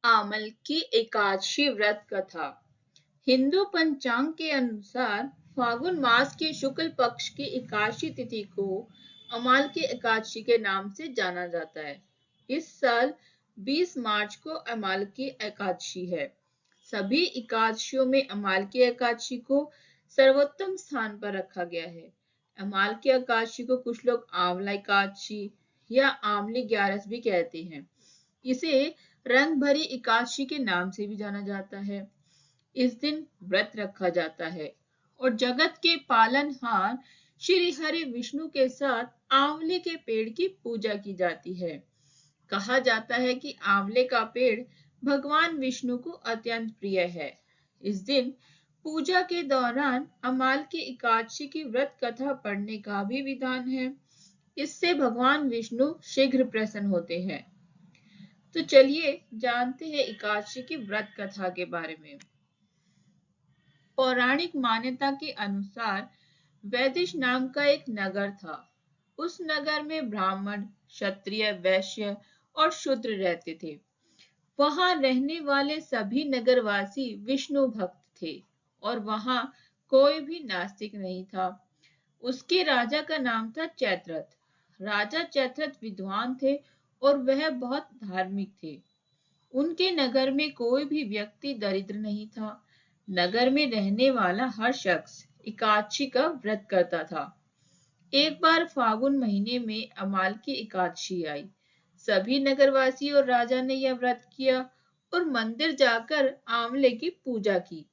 आमल की एकादशी व्रत कथा। हिंदू पंचांग के अनुसार फागुन मास के शुक्ल पक्ष की एकादशी तिथि को अमाल की एकादशी के नाम से जाना जाता है। इस साल 20 मार्च को अमाल की एकादशी है। सभी एकादशियों में अमाल की एकादशी को सर्वोत्तम स्थान पर रखा गया है। अमाल की एकादशी को कुछ लोग आंवला एकादशी या आंवली ग्यारस भी कहते हैं। इसे रंग भरी एकादशी के नाम से भी जाना जाता है। इस दिन व्रत रखा जाता है और जगत के पालनहार श्री हरि विष्णु के साथ आंवले के पेड़ की पूजा की जाती है। कहा जाता है कि आंवले का पेड़ भगवान विष्णु को अत्यंत प्रिय है। इस दिन पूजा के दौरान अमाल की एकादशी की व्रत कथा पढ़ने का भी विधान है। इससे भगवान विष्णु शीघ्र प्रसन्न होते हैं। तो चलिए जानते हैं एकादशी की व्रत कथा के बारे में। पौराणिक मान्यता के अनुसार वैदिश नाम का एक नगर था। उस नगर में ब्राह्मण, क्षत्रिय, वैश्य और शूद्र रहते थे। वहां रहने वाले सभी नगरवासी विष्णु भक्त थे और वहां कोई भी नास्तिक नहीं था। उसके राजा का नाम था चैत्रथ। राजा चैत्रथ विद्वान थे और वह बहुत धार्मिक थे। उनके नगर में कोई भी व्यक्ति दरिद्र नहीं था। नगर में रहने वाला हर शख्स एकादशी का व्रत करता था। एक बार फागुन महीने में अमाल की एकादशी आई। सभी नगरवासी और राजा ने यह व्रत किया और मंदिर जाकर आंवले की पूजा की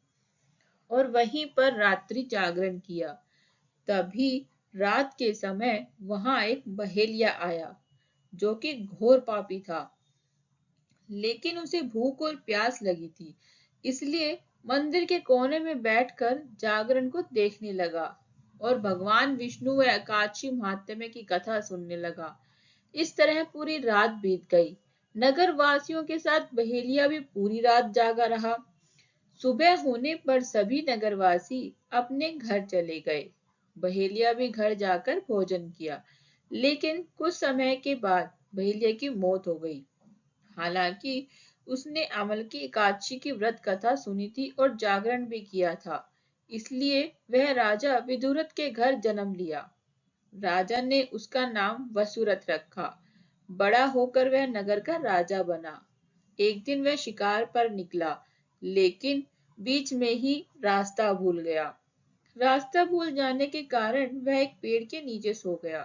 और वहीं पर रात्रि जागरण किया। तभी रात के समय वहां एक बहेलिया आया जो कि घोर पापी था, लेकिन उसे भूख और प्यास लगी थी, इसलिए मंदिर के कोने में बैठकर जागरण को देखने लगा और भगवान विष्णु व एकादशी महात्म्य की कथा सुनने लगा। इस तरह पूरी रात बीत गई। नगर वासियों के साथ बहेलिया भी पूरी रात जागा रहा। सुबह होने पर सभी नगरवासी अपने घर चले गए। बहेलिया भी घर जाकर भोजन किया, लेकिन कुछ समय के बाद बहेलिया की मौत हो गई। हालांकि उसने अमल की एकादशी की व्रत कथा सुनी थी और जागरण भी किया था, इसलिए वह राजा विदुरथ के घर जन्म लिया। राजा ने उसका नाम वसुरथ रखा। बड़ा होकर वह नगर का राजा बना। एक दिन वह शिकार पर निकला, लेकिन बीच में ही रास्ता भूल गया। रास्ता भूल जाने के कारण वह एक पेड़ के नीचे सो गया।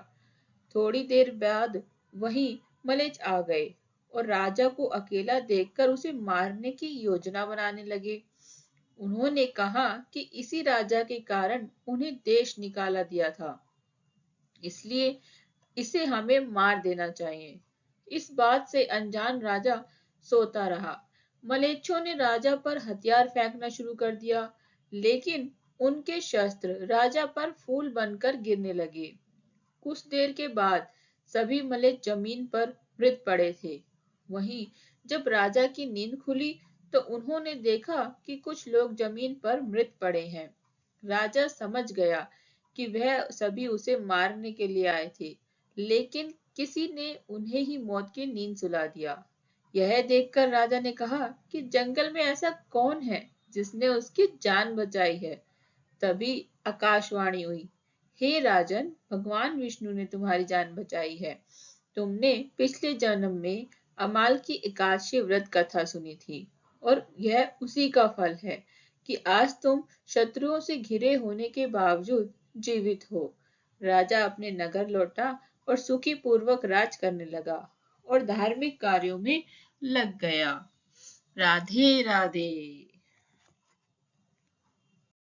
थोड़ी देर बाद वहीं मलेच्छ आ गए और राजा को अकेला देखकर उसे मारने की योजना बनाने लगे। उन्होंने कहा कि इसी राजा के कारण उन्हें देश निकाला दिया था, इसलिए इसे हमें मार देना चाहिए। इस बात से अनजान राजा सोता रहा। मलेच्छों ने राजा पर हथियार फेंकना शुरू कर दिया, लेकिन उनके शस्त्र राजा पर फूल बनकर गिरने लगे। कुछ देर के बाद सभी मलेच्छ जमीन पर मृत पड़े थे। वहीं जब राजा की नींद खुली तो उन्होंने देखा कि कुछ लोग जमीन पर मृत पड़े हैं। राजा समझ गया कि वह सभी उसे मारने के लिए आए थे, लेकिन किसी ने उन्हें ही मौत की नींद सुला दिया। यह देखकर राजा ने कहा कि जंगल में ऐसा कौन है जिसने उसकी जान बचाई है। तभी आकाशवाणी हुई, हे राजन, भगवान विष्णु ने तुम्हारी जान बचाई है। तुमने पिछले जन्म में अमाल की एकादशी व्रत कथा सुनी थी और यह उसी का फल है कि आज तुम शत्रुओं से घिरे होने के बावजूद जीवित हो। राजा अपने नगर लौटा और सुखी पूर्वक राज करने लगा और धार्मिक कार्यों में लग गया। राधे राधे।